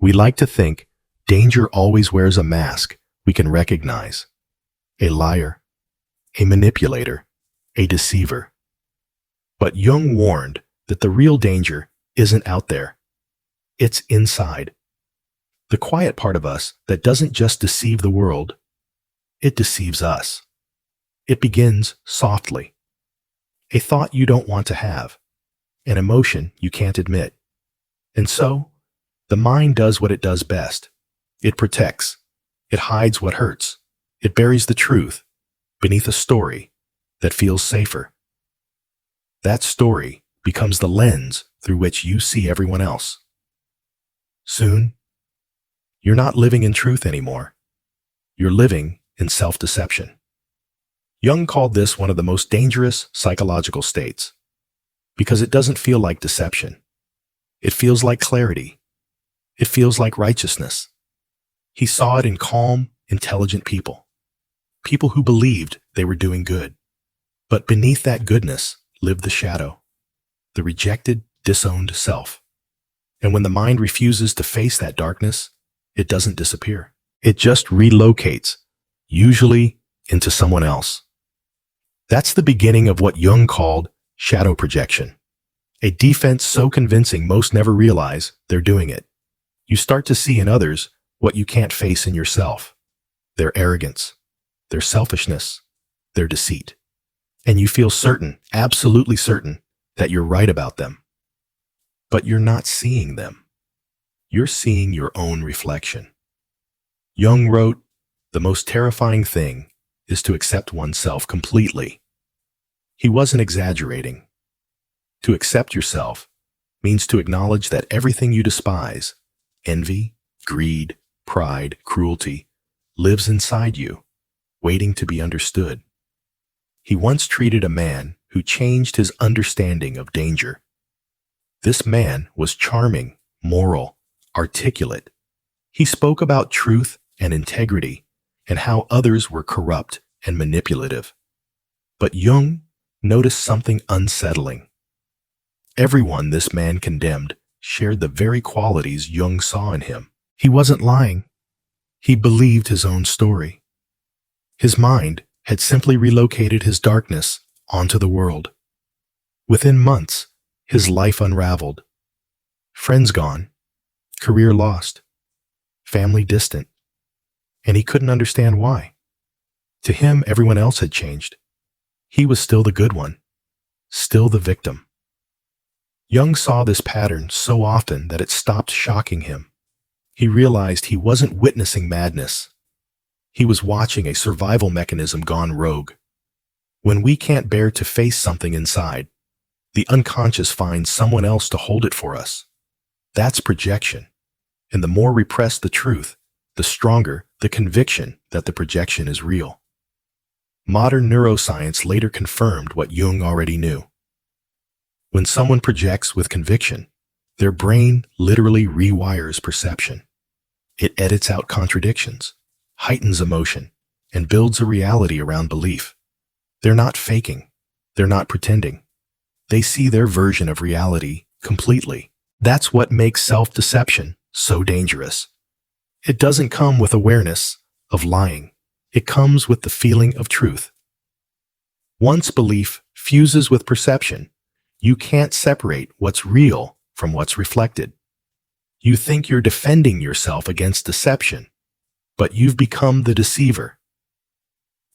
We like to think danger always wears a mask we can recognize. A liar, a manipulator, a deceiver. But Jung warned that the real danger isn't out there. It's inside. The quiet part of us that doesn't just deceive the world, it deceives us. It begins softly. A thought you don't want to have, an emotion you can't admit. And so, the mind does what it does best. It protects. It hides what hurts. It buries the truth beneath a story that feels safer. That story becomes the lens through which you see everyone else. Soon, you're not living in truth anymore. You're living in self-deception. Jung called this one of the most dangerous psychological states because it doesn't feel like deception. It feels like clarity. It feels like righteousness. He saw it in calm, intelligent people. People who believed they were doing good. But beneath that goodness lived the shadow, the rejected, disowned self. And when the mind refuses to face that darkness, it doesn't disappear. It just relocates, usually into someone else. That's the beginning of what Jung called shadow projection, a defense so convincing most never realize they're doing it. You start to see in others what you can't face in yourself, their arrogance, their selfishness, their deceit. And you feel certain, absolutely certain, that you're right about them. But you're not seeing them. You're seeing your own reflection. Jung wrote, "The most terrifying thing is to accept oneself completely." He wasn't exaggerating. To accept yourself means to acknowledge that everything you despise, envy, greed, pride, cruelty, lives inside you, waiting to be understood. He once treated a man who changed his understanding of danger. This man was charming, moral, articulate. He spoke about truth and integrity and how others were corrupt and manipulative. But Jung noticed something unsettling. Everyone this man condemned shared the very qualities Jung saw in him. He wasn't lying. He believed his own story. His mind had simply relocated his darkness onto the world. Within months, his life unraveled. Friends gone, career lost, family distant, and he couldn't understand why. To him, everyone else had changed. He was still the good one, still the victim. Jung saw this pattern so often that it stopped shocking him. He realized he wasn't witnessing madness. He was watching a survival mechanism gone rogue. When we can't bear to face something inside, the unconscious finds someone else to hold it for us. That's projection. And the more repressed the truth, the stronger the conviction that the projection is real. Modern neuroscience later confirmed what Jung already knew. When someone projects with conviction, their brain literally rewires perception. It edits out contradictions, heightens emotion, and builds a reality around belief. They're not faking. They're not pretending. They see their version of reality completely. That's what makes self-deception so dangerous. It doesn't come with awareness of lying. It comes with the feeling of truth. Once belief fuses with perception, you can't separate what's real from what's reflected. You think you're defending yourself against deception, but you've become the deceiver.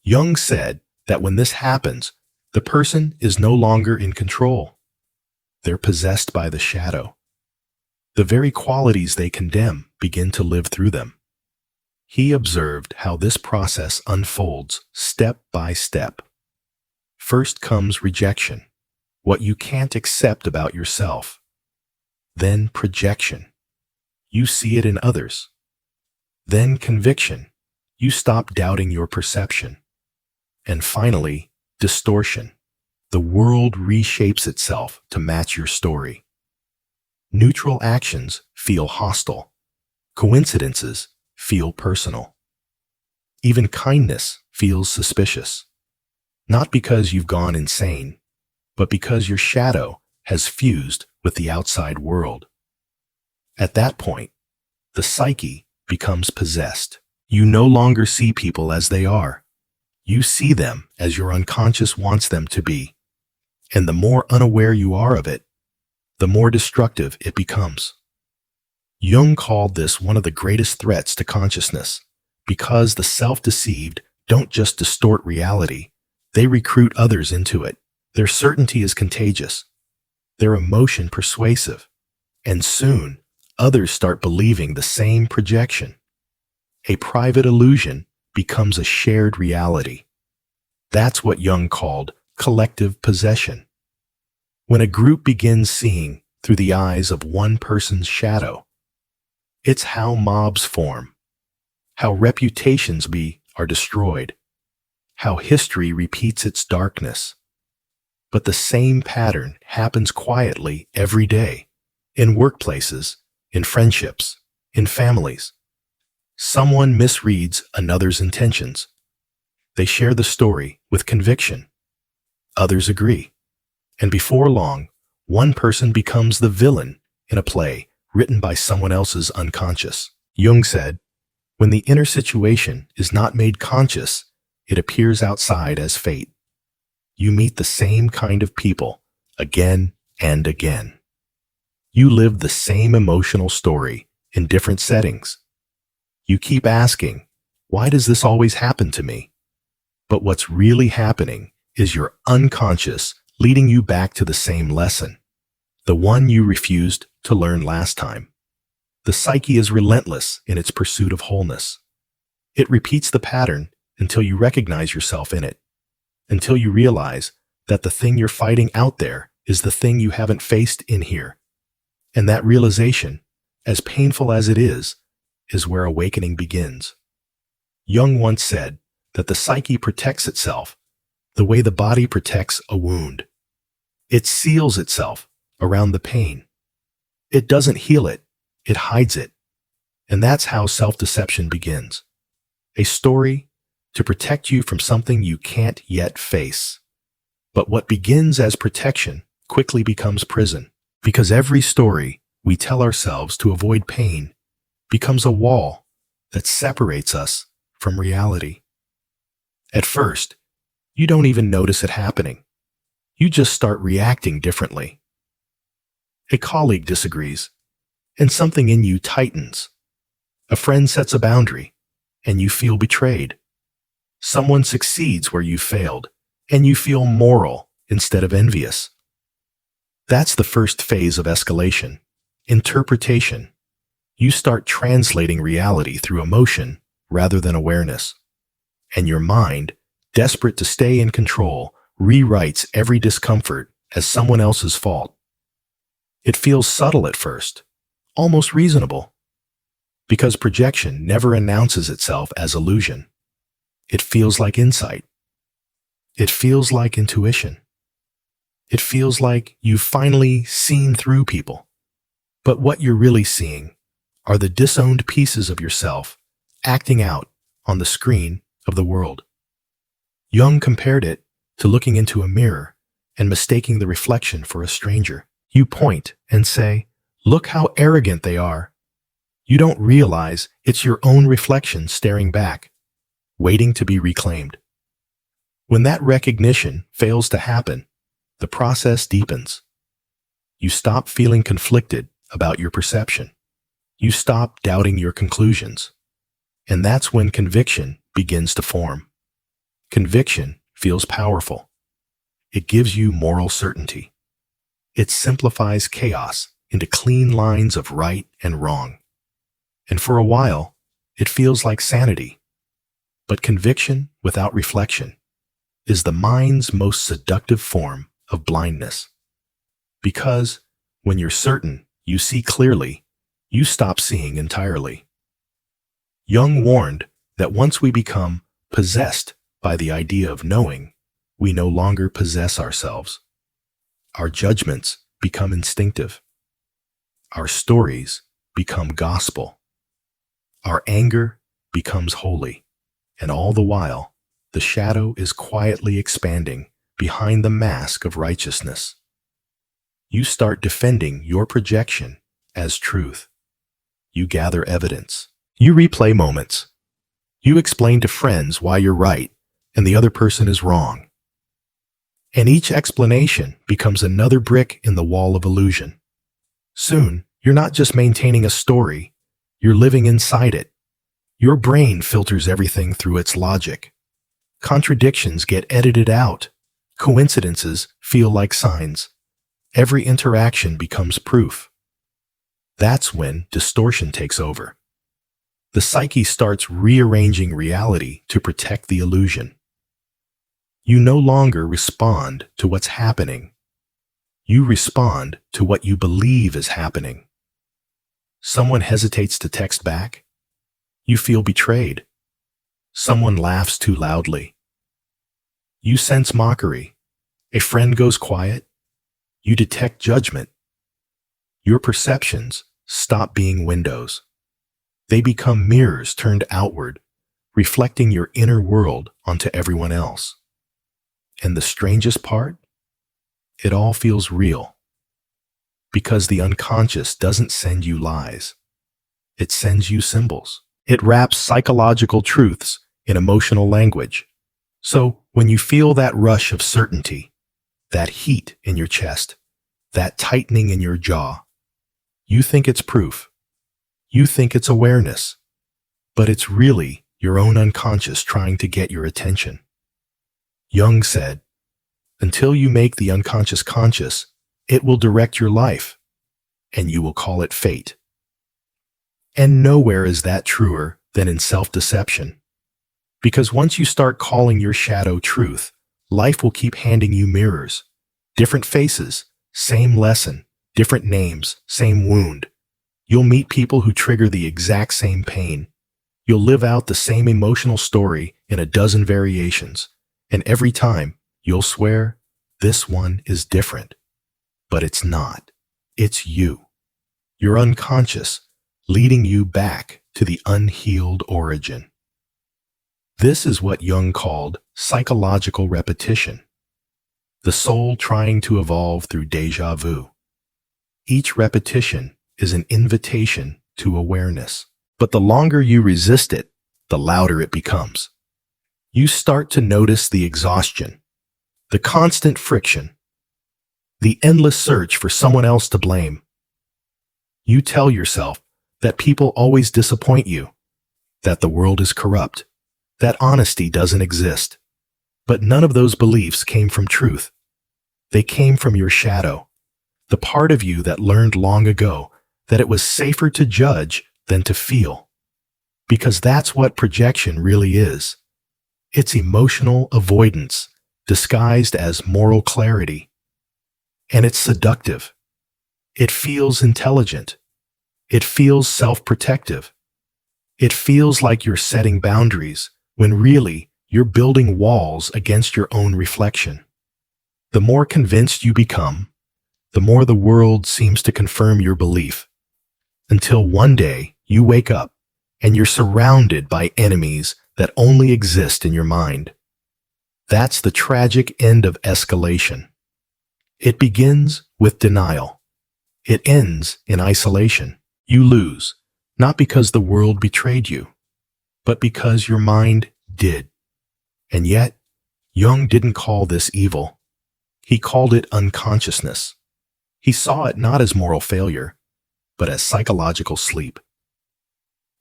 Jung said that when this happens, the person is no longer in control. They're possessed by the shadow. The very qualities they condemn begin to live through them. He observed how this process unfolds step by step. First comes rejection, what you can't accept about yourself. Then projection. You see it in others. Then conviction. You stop doubting your perception. And finally, distortion. The world reshapes itself to match your story. Neutral actions feel hostile. Coincidences feel personal. Even kindness feels suspicious. Not because you've gone insane, but because your shadow has fused with the outside world. At that point, the psyche becomes possessed. You no longer see people as they are. You see them as your unconscious wants them to be. And the more unaware you are of it, the more destructive it becomes. Jung called this one of the greatest threats to consciousness, because the self-deceived don't just distort reality, they recruit others into it. Their certainty is contagious, their emotion persuasive, and soon others start believing the same projection. A private illusion becomes a shared reality. That's what Jung called collective possession. When a group begins seeing through the eyes of one person's shadow, it's how mobs form, how reputations are destroyed, how history repeats its darkness. But the same pattern happens quietly every day, in workplaces, in friendships, in families. Someone misreads another's intentions. They share the story with conviction. Others agree. And before long, one person becomes the villain in a play written by someone else's unconscious. Jung said, when the inner situation is not made conscious, it appears outside as fate. You meet the same kind of people again and again. You live the same emotional story in different settings. You keep asking, why does this always happen to me? But what's really happening is your unconscious leading you back to the same lesson, the one you refused to learn last time. The psyche is relentless in its pursuit of wholeness. It repeats the pattern until you recognize yourself in it, until you realize that the thing you're fighting out there is the thing you haven't faced in here. And that realization, as painful as it is where awakening begins. Jung once said that the psyche protects itself the way the body protects a wound. It seals itself around the pain. It doesn't heal it, it hides it. And that's how self-deception begins. A story to protect you from something you can't yet face. But what begins as protection quickly becomes prison, because every story we tell ourselves to avoid pain becomes a wall that separates us from reality. At first, you don't even notice it happening. You just start reacting differently. A colleague disagrees, and something in you tightens. A friend sets a boundary, and you feel betrayed. Someone succeeds where you failed, and you feel moral instead of envious. That's the first phase of escalation, interpretation. You start translating reality through emotion rather than awareness. And your mind, desperate to stay in control, rewrites every discomfort as someone else's fault. It feels subtle at first, almost reasonable, because projection never announces itself as illusion. It feels like insight. It feels like intuition. It feels like you've finally seen through people. But what you're really seeing are the disowned pieces of yourself acting out on the screen of the world. Jung compared it to looking into a mirror and mistaking the reflection for a stranger. You point and say, "Look how arrogant they are." You don't realize it's your own reflection staring back, waiting to be reclaimed. When that recognition fails to happen, the process deepens. You stop feeling conflicted about your perception. You stop doubting your conclusions. And that's when conviction begins to form. Conviction feels powerful. It gives you moral certainty. It simplifies chaos into clean lines of right and wrong. And for a while, it feels like sanity. But conviction without reflection is the mind's most seductive form of blindness. Because when you're certain you see clearly, you stop seeing entirely. Jung warned that once we become possessed by the idea of knowing, we no longer possess ourselves. Our judgments become instinctive. Our stories become gospel. Our anger becomes holy. And all the while, the shadow is quietly expanding behind the mask of righteousness. You start defending your projection as truth. You gather evidence. You replay moments. You explain to friends why you're right and the other person is wrong. And each explanation becomes another brick in the wall of illusion. Soon, you're not just maintaining a story, you're living inside it. Your brain filters everything through its logic. Contradictions get edited out. Coincidences feel like signs. Every interaction becomes proof. That's when distortion takes over. The psyche starts rearranging reality to protect the illusion. You no longer respond to what's happening. You respond to what you believe is happening. Someone hesitates to text back. You feel betrayed. Someone laughs too loudly. You sense mockery. A friend goes quiet. You detect judgment. Your perceptions stop being windows. They become mirrors turned outward, reflecting your inner world onto everyone else. And the strangest part? It all feels real. Because the unconscious doesn't send you lies. It sends you symbols. It wraps psychological truths in emotional language. So when you feel that rush of certainty, that heat in your chest, that tightening in your jaw, you think it's proof. You think it's awareness. But it's really your own unconscious trying to get your attention. Jung said, "Until you make the unconscious conscious, it will direct your life, and you will call it fate." And nowhere is that truer than in self-deception. Because once you start calling your shadow truth, life will keep handing you mirrors. Different faces, same lesson, different names, same wound. You'll meet people who trigger the exact same pain. You'll live out the same emotional story in a dozen variations. And every time, you'll swear, this one is different. But it's not. It's you. Your unconscious, leading you back to the unhealed origin. This is what Jung called psychological repetition. The soul trying to evolve through déjà vu. Each repetition is an invitation to awareness. But the longer you resist it, the louder it becomes. You start to notice the exhaustion, the constant friction, the endless search for someone else to blame. You tell yourself that people always disappoint you, that the world is corrupt, that honesty doesn't exist. But none of those beliefs came from truth. They came from your shadow, the part of you that learned long ago that it was safer to judge than to feel. Because that's what projection really is. It's emotional avoidance, disguised as moral clarity. And it's seductive. It feels intelligent. It feels self-protective. It feels like you're setting boundaries, when really you're building walls against your own reflection. The more convinced you become, the more the world seems to confirm your belief. Until one day you wake up and you're surrounded by enemies that only exist in your mind. That's the tragic end of escalation. It begins with denial. It ends in isolation. You lose, not because the world betrayed you, but because your mind did. And yet, Jung didn't call this evil. He called it unconsciousness. He saw it not as moral failure, but as psychological sleep.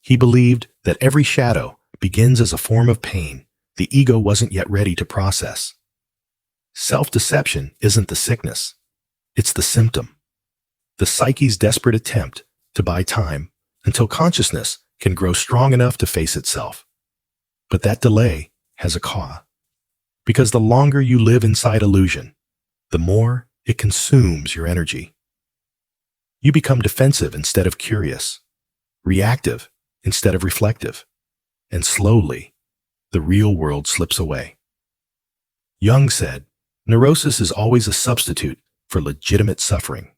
He believed that every shadow begins as a form of pain the ego wasn't yet ready to process. Self-deception isn't the sickness. It's the symptom. The psyche's desperate attempt to buy time until consciousness can grow strong enough to face itself. But that delay has a cost. Because the longer you live inside illusion, the more it consumes your energy. You become defensive instead of curious, reactive instead of reflective, and slowly, the real world slips away. Jung said, neurosis is always a substitute for legitimate suffering.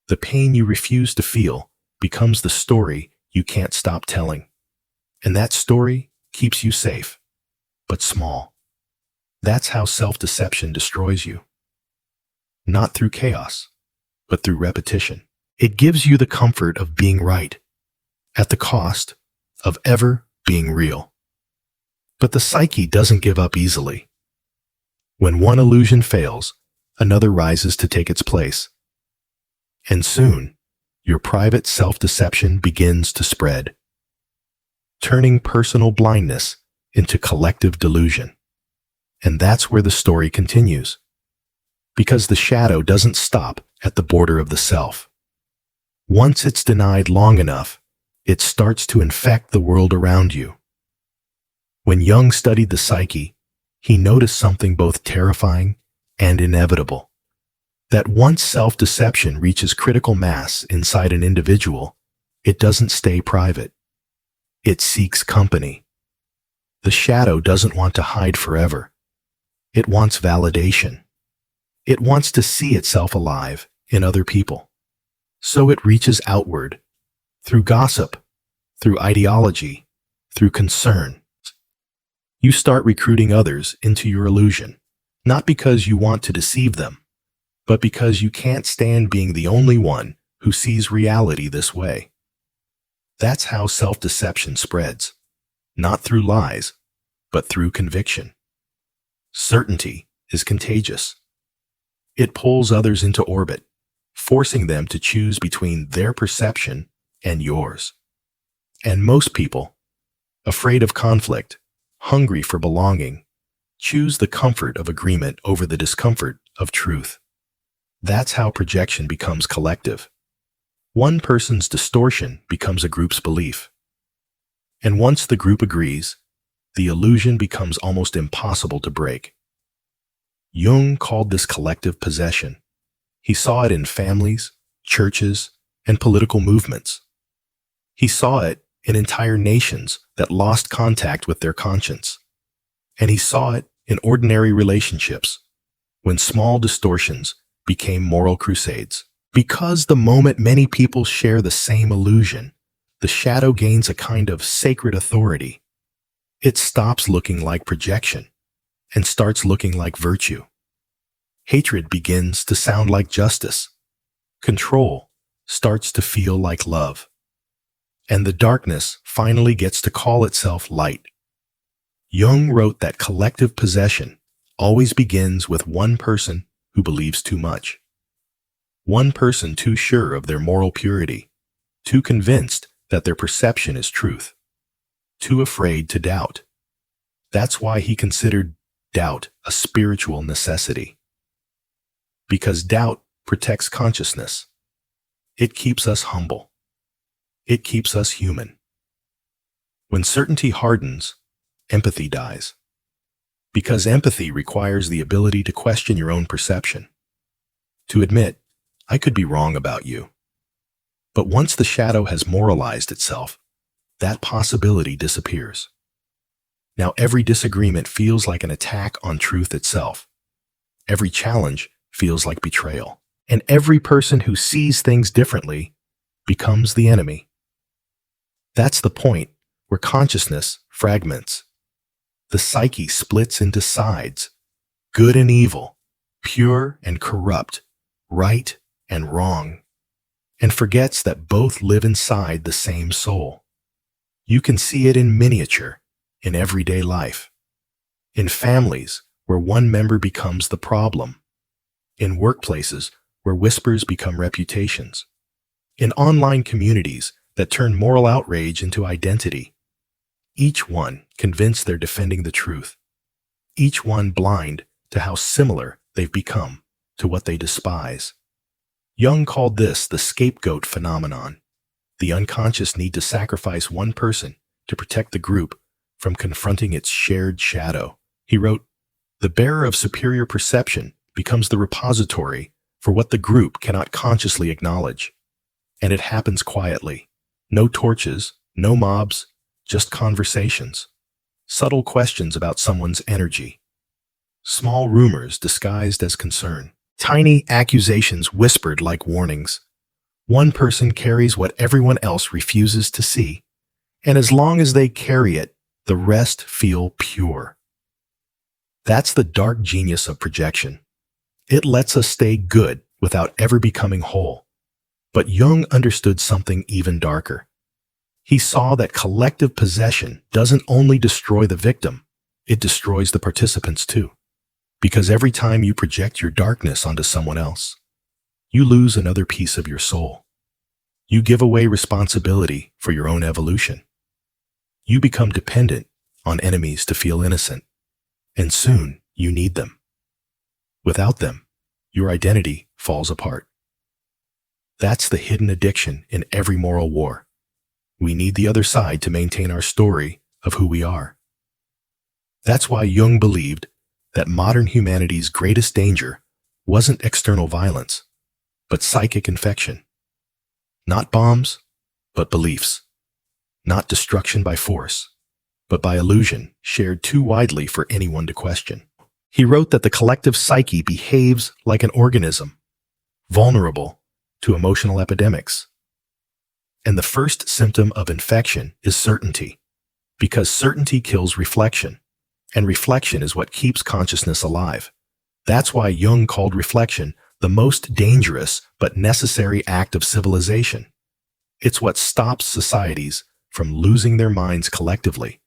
The pain you refuse to feel becomes the story you can't stop telling. And that story keeps you safe, but small. That's how self-deception destroys you. Not through chaos, but through repetition. It gives you the comfort of being right, at the cost of ever being real. But the psyche doesn't give up easily. When one illusion fails, another rises to take its place. And soon, your private self-deception begins to spread, turning personal blindness into collective delusion. And that's where the story continues. Because the shadow doesn't stop at the border of the self. Once it's denied long enough, it starts to infect the world around you. When Jung studied the psyche, he noticed something both terrifying and inevitable. That once self-deception reaches critical mass inside an individual, it doesn't stay private. It seeks company. The shadow doesn't want to hide forever. It wants validation. It wants to see itself alive in other people. So it reaches outward, through gossip, through ideology, through concern. You start recruiting others into your illusion, not because you want to deceive them, but because you can't stand being the only one who sees reality this way. That's how self-deception spreads, not through lies, but through conviction. Certainty is contagious. It pulls others into orbit, forcing them to choose between their perception and yours. And most people, afraid of conflict, hungry for belonging, choose the comfort of agreement over the discomfort of truth. That's how projection becomes collective. One person's distortion becomes a group's belief. And once the group agrees, the illusion becomes almost impossible to break. Jung called this collective possession. He saw it in families, churches, and political movements. He saw it in entire nations that lost contact with their conscience. And he saw it in ordinary relationships, when small distortions became moral crusades. Because the moment many people share the same illusion, the shadow gains a kind of sacred authority. It stops looking like projection and starts looking like virtue. Hatred begins to sound like justice. Control starts to feel like love. And the darkness finally gets to call itself light. Jung wrote that collective possession always begins with one person who believes too much. One person too sure of their moral purity, too convinced that their perception is truth, too afraid to doubt. That's why he considered doubt a spiritual necessity. Because doubt protects consciousness. It keeps us humble. It keeps us human. When certainty hardens, empathy dies. Because empathy requires the ability to question your own perception. To admit, I could be wrong about you. But once the shadow has moralized itself, that possibility disappears. Now every disagreement feels like an attack on truth itself. Every challenge feels like betrayal. And every person who sees things differently becomes the enemy. That's the point where consciousness fragments. The psyche splits into sides, good and evil, pure and corrupt, right and wrong, and forgets that both live inside the same soul. You can see it in miniature, in everyday life. In families where one member becomes the problem. In workplaces where whispers become reputations. In online communities that turn moral outrage into identity. Each one convinced they're defending the truth. Each one blind to how similar they've become to what they despise. Jung called this the scapegoat phenomenon, the unconscious need to sacrifice one person to protect the group from confronting its shared shadow. He wrote, "The bearer of superior perception becomes the repository for what the group cannot consciously acknowledge. And it happens quietly. No torches, no mobs, just conversations. Subtle questions about someone's energy. Small rumors disguised as concern. Tiny accusations whispered like warnings. One person carries what everyone else refuses to see, and as long as they carry it, the rest feel pure." That's the dark genius of projection. It lets us stay good without ever becoming whole. But Jung understood something even darker. He saw that collective possession doesn't only destroy the victim, it destroys the participants too. Because every time you project your darkness onto someone else, you lose another piece of your soul. You give away responsibility for your own evolution. You become dependent on enemies to feel innocent, and soon you need them. Without them, your identity falls apart. That's the hidden addiction in every moral war. We need the other side to maintain our story of who we are. That's why Jung believed that modern humanity's greatest danger wasn't external violence, but psychic infection. Not bombs, but beliefs. Not destruction by force, but by illusion shared too widely for anyone to question. He wrote that the collective psyche behaves like an organism, vulnerable to emotional epidemics. And the first symptom of infection is certainty, because certainty kills reflection, and reflection is what keeps consciousness alive. That's why Jung called reflection the most dangerous but necessary act of civilization. It's what stops societies from losing their minds collectively,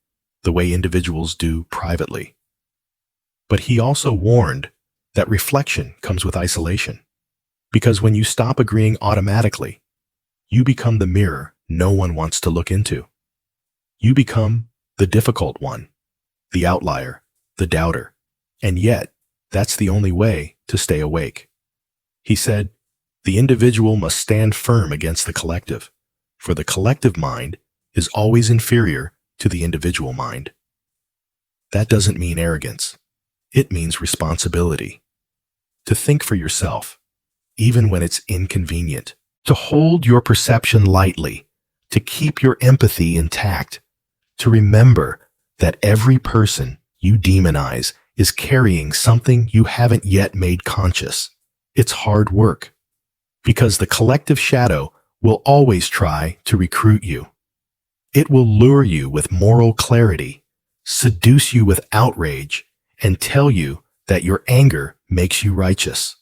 the way individuals do privately. But he also warned that reflection comes with isolation, because when you stop agreeing automatically, you become the mirror no one wants to look into. You become the difficult one, the outlier, the doubter, and yet that's the only way to stay awake. He said, the individual must stand firm against the collective, for the collective mind is always inferior to the individual mind. That doesn't mean arrogance. It means responsibility. To think for yourself, even when it's inconvenient. To hold your perception lightly. To keep your empathy intact. To remember that every person you demonize is carrying something you haven't yet made conscious. It's hard work, because the collective shadow will always try to recruit you. It will lure you with moral clarity, seduce you with outrage, and tell you that your anger makes you righteous.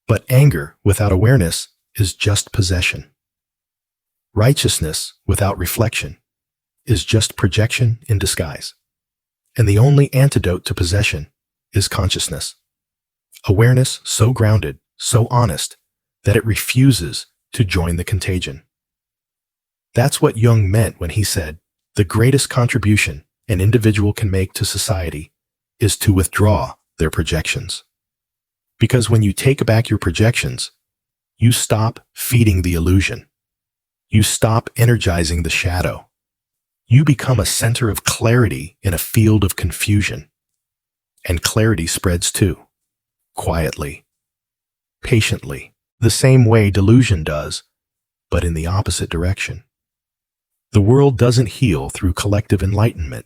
But anger without awareness is just possession. Righteousness without reflection is just projection in disguise. And the only antidote to possession is consciousness. Awareness so grounded, so honest, that it refuses to join the contagion. That's what Jung meant when he said, the greatest contribution an individual can make to society is to withdraw their projections. Because when you take back your projections, you stop feeding the illusion. You stop energizing the shadow. You become a center of clarity in a field of confusion. And clarity spreads too, quietly, patiently, the same way delusion does, but in the opposite direction. The world doesn't heal through collective enlightenment.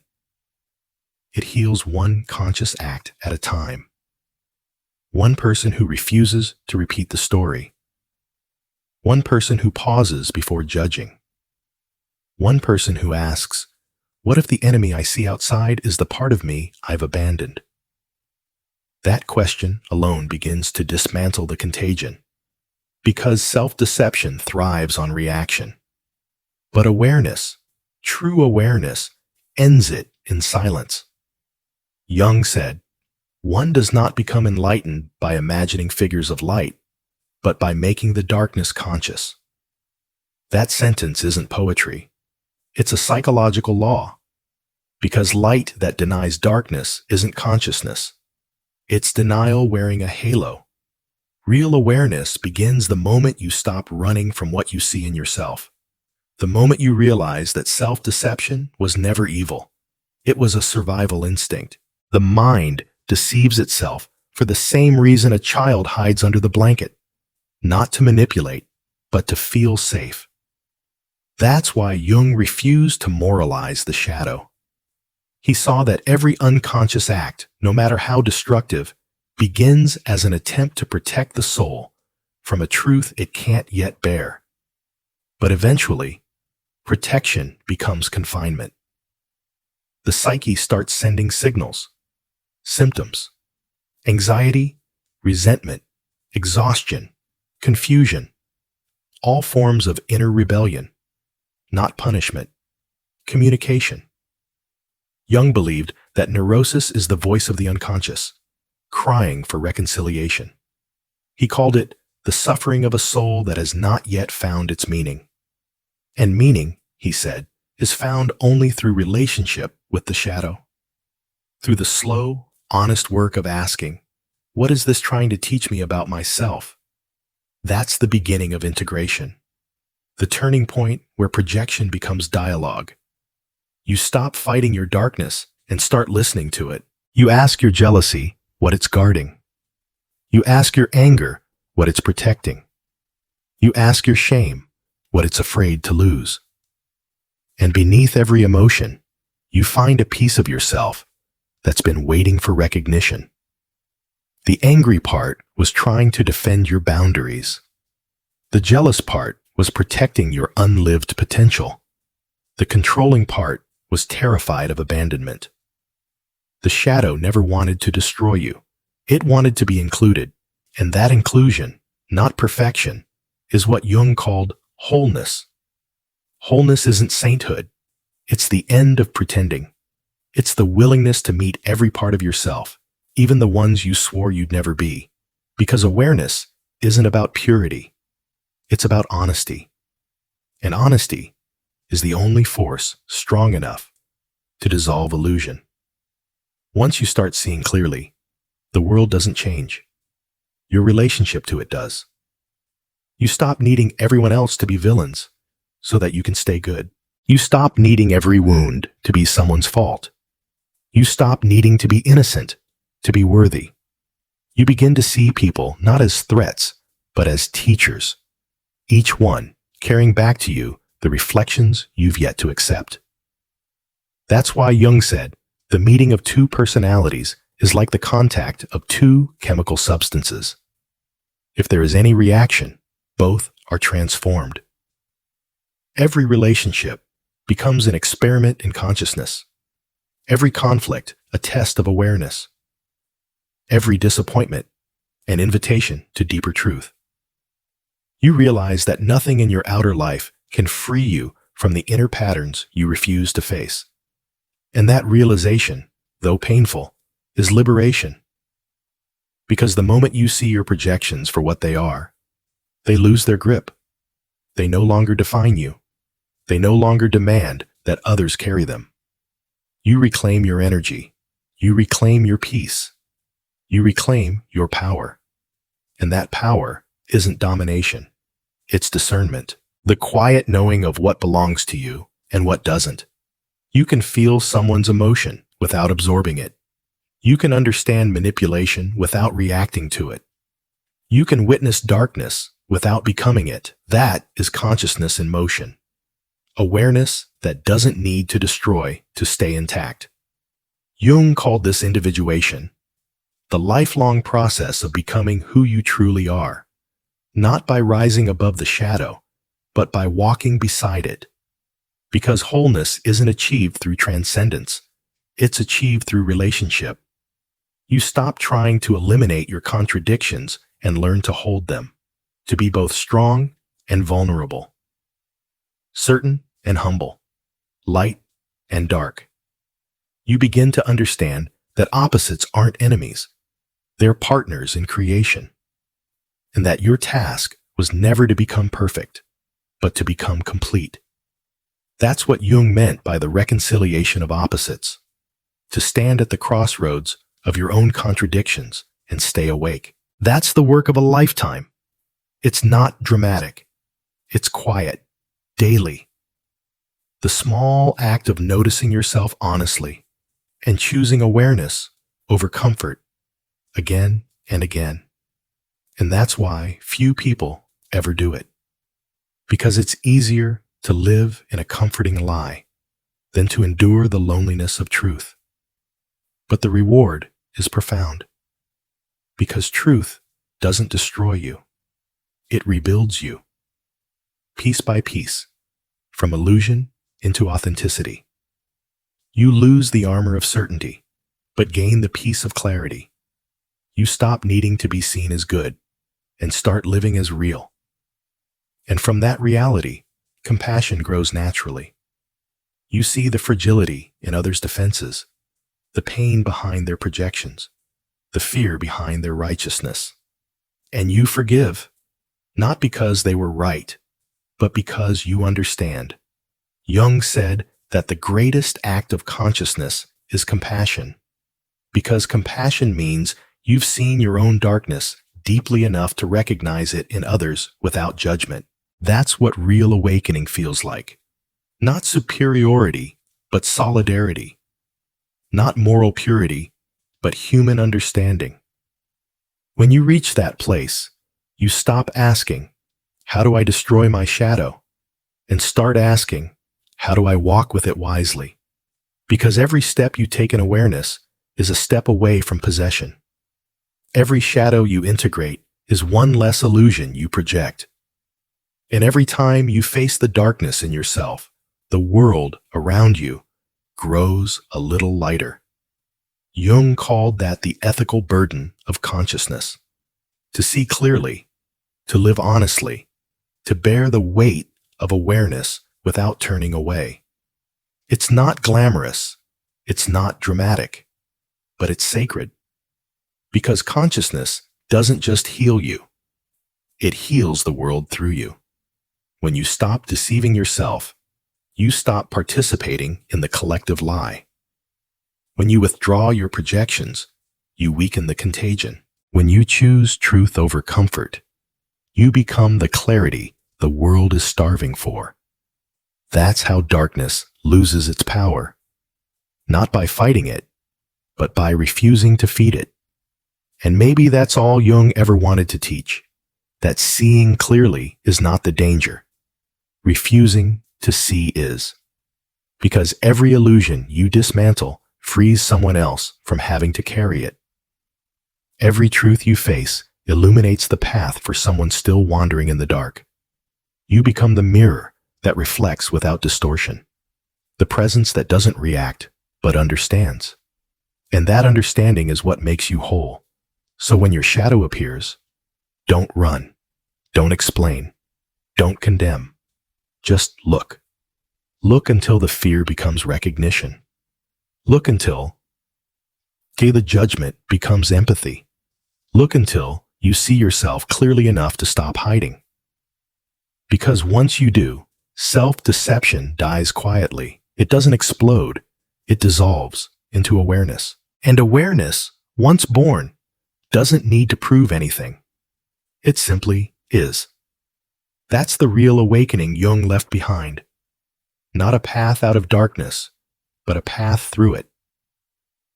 It heals one conscious act at a time. One person who refuses to repeat the story. One person who pauses before judging. One person who asks, what if the enemy I see outside is the part of me I've abandoned? That question alone begins to dismantle the contagion, because self-deception thrives on reaction. But awareness, true awareness, ends it in silence. Jung said, one does not become enlightened by imagining figures of light, but by making the darkness conscious. That sentence isn't poetry. It's a psychological law, because light that denies darkness isn't consciousness. It's denial wearing a halo. Real awareness begins the moment you stop running from what you see in yourself. The moment you realize that self-deception was never evil. It was a survival instinct. The mind deceives itself for the same reason a child hides under the blanket. Not to manipulate, but to feel safe. That's why Jung refused to moralize the shadow. He saw that every unconscious act, no matter how destructive, begins as an attempt to protect the soul from a truth it can't yet bear. But eventually, protection becomes confinement. The psyche starts sending signals, symptoms, anxiety, resentment, exhaustion, confusion, all forms of inner rebellion. not punishment. Communication. Jung believed that neurosis is the voice of the unconscious, crying for reconciliation. He called it the suffering of a soul that has not yet found its meaning. And meaning, he said, is found only through relationship with the shadow. Through the slow, honest work of asking, what is this trying to teach me about myself? That's the beginning of integration. The turning point where projection becomes dialogue. You stop fighting your darkness and start listening to it. You ask your jealousy what it's guarding. You ask your anger what it's protecting. You ask your shame what it's afraid to lose. And beneath every emotion, you find a piece of yourself that's been waiting for recognition. The angry part was trying to defend your boundaries. The jealous part was protecting your unlived potential. The controlling part was terrified of abandonment. The shadow never wanted to destroy you. It wanted to be included, and that inclusion, not perfection, is what Jung called wholeness. Wholeness isn't sainthood. It's the end of pretending. It's the willingness to meet every part of yourself, even the ones you swore you'd never be. Because awareness isn't about purity. It's about honesty. And honesty is the only force strong enough to dissolve illusion. Once you start seeing clearly, the world doesn't change. Your relationship to it does. You stop needing everyone else to be villains so that you can stay good. You stop needing every wound to be someone's fault. You stop needing to be innocent to be worthy. You begin to see people not as threats, but as teachers, each one carrying back to you the reflections you've yet to accept. That's why Jung said, the meeting of two personalities is like the contact of two chemical substances. If there is any reaction, both are transformed. Every relationship becomes an experiment in consciousness. Every conflict, a test of awareness. Every disappointment, an invitation to deeper truth. You realize that nothing in your outer life can free you from the inner patterns you refuse to face. And that realization, though painful, is liberation. Because the moment you see your projections for what they are, they lose their grip. They no longer define you. They no longer demand that others carry them. You reclaim your energy. You reclaim your peace. You reclaim your power. And that power isn't domination. It's discernment. The quiet knowing of what belongs to you and what doesn't. You can feel someone's emotion without absorbing it. You can understand manipulation without reacting to it. You can witness darkness without becoming it. That is consciousness in motion. Awareness that doesn't need to destroy to stay intact. Jung called this individuation, the lifelong process of becoming who you truly are, not by rising above the shadow, but by walking beside it. Because wholeness isn't achieved through transcendence, it's achieved through relationship. You stop trying to eliminate your contradictions and learn to hold them, to be both strong and vulnerable, certain and humble, light and dark. You begin to understand that opposites aren't enemies, they're partners in creation, and that your task was never to become perfect, but to become complete. That's what Jung meant by the reconciliation of opposites, to stand at the crossroads of your own contradictions and stay awake. That's the work of a lifetime. It's not dramatic. It's quiet, daily. The small act of noticing yourself honestly and choosing awareness over comfort again and again. And that's why few people ever do it. Because it's easier to live in a comforting lie than to endure the loneliness of truth. But the reward is profound. Because truth doesn't destroy you. It rebuilds you. Piece by piece, from illusion into authenticity. You lose the armor of certainty, but gain the peace of clarity. You stop needing to be seen as good and start living as real. And from that reality compassion grows naturally. You see the fragility in others' defenses, the pain behind their projections, the fear behind their righteousness. And you forgive, not because they were right, but because you understand. Jung said that the greatest act of consciousness is compassion, because compassion means you've seen your own darkness deeply enough to recognize it in others without judgment. That's what real awakening feels like. Not superiority, but solidarity. Not moral purity, but human understanding. When you reach that place, you stop asking, "How do I destroy my shadow?" and start asking, "How do I walk with it wisely?" Because every step you take in awareness is a step away from possession. Every shadow you integrate is one less illusion you project. And every time you face the darkness in yourself, the world around you grows a little lighter. Jung called that the ethical burden of consciousness. To see clearly, to live honestly, to bear the weight of awareness without turning away. It's not glamorous, it's not dramatic, but it's sacred. Because consciousness doesn't just heal you, it heals the world through you. When you stop deceiving yourself, you stop participating in the collective lie. When you withdraw your projections, you weaken the contagion. When you choose truth over comfort, you become the clarity the world is starving for. That's how darkness loses its power. Not by fighting it, but by refusing to feed it. And maybe that's all Jung ever wanted to teach, that seeing clearly is not the danger. Refusing to see is. Because every illusion you dismantle frees someone else from having to carry it. Every truth you face illuminates the path for someone still wandering in the dark. You become the mirror that reflects without distortion, the presence that doesn't react but understands. And that understanding is what makes you whole. So when your shadow appears, don't run, don't explain, don't condemn. Just look. Look until the fear becomes recognition. Look until the judgment becomes empathy. Look until you see yourself clearly enough to stop hiding. Because once you do, self-deception dies quietly. It doesn't explode. It dissolves into awareness. And awareness, once born, doesn't need to prove anything. It simply is. That's the real awakening Jung left behind. Not a path out of darkness, but a path through it.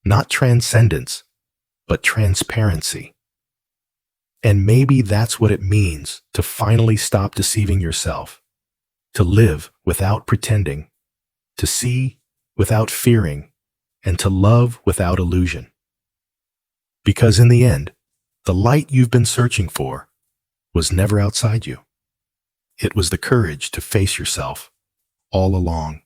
Not transcendence, but transparency. And maybe that's what it means to finally stop deceiving yourself, to live without pretending, to see without fearing, and to love without illusion. Because in the end, the light you've been searching for was never outside you. It was the courage to face yourself all along.